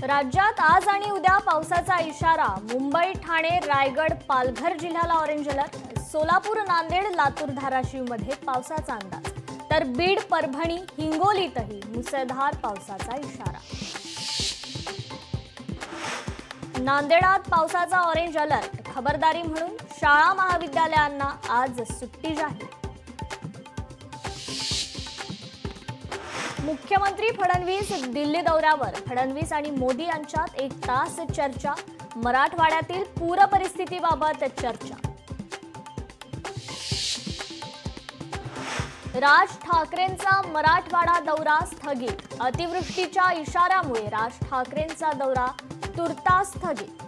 राज्यात आज आणि उद्या पावसाचा इशारा। मुंबई, ठाणे, रायगड, पालघर जिल्ह्याला ऑरेंज अलर्ट। सोलापूर, नांदेड, लातूर, धाराशिव मध्ये पावसाचा अंदाज। तर बीड, परभणी, हिंगोलीतही मुसळधार पावसाचा इशारा। नांदेडात पावसाचा ऑरेंज अलर्ट। खबरदारी म्हणून शाळा महाविद्यालयांना आज सुट्टी जाहीर। मुख्यमंत्री फडणवीस दिल्ली दौऱ्यावर। फडणवीस आणि मोदी यांच्यात 1 तास चर्चा। मराठवाड्यातील पूर परिस्थितीबाबत चर्चा। राज ठाकरेंचा मराठवाडा दौरा स्थगित। अतिवृष्टीच्या इशाऱ्यामुळे राज ठाकरेंचा दौरा तुर्तास स्थगित।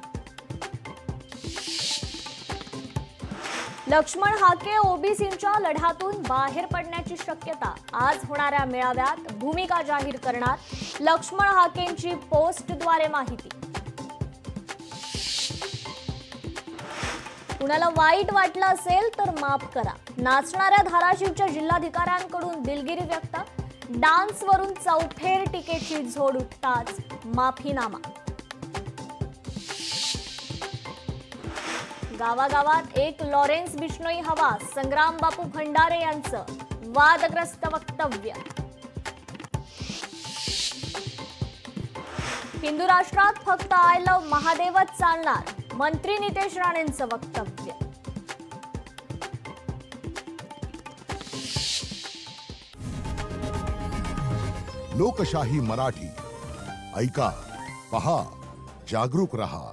लक्ष्मण हाके ओबीसींच्या लढ्यातून बाहेर पडण्याची शक्यता। आज होणाऱ्या मेळाव्यात भूमिका जाहीर करणार। लक्ष्मण हाकेंची पोस्टद्वारे माहिती। कुणाला वाईट वाटलं असेल तर माफ करा। नाचणाऱ्या धाराशिवच्या जिल्हाधिकाऱ्यांकडून दिलगिरी व्यक्त। डान्सवरून चौफेर टीकेची झोड उठताच माफीनामा। गावागावात एक लॉरेन्स बिश्नोई हवा। संग्राम बापू भंडारे यांचं वादग्रस्त वक्तव्य। हिंदू राष्ट्रात फक्त आय लव्ह महादेवच चालणार। मंत्री नितेश राणेंचं वक्तव्य। लोकशाही मराठी ऐका, पहा, जागरूक रहा।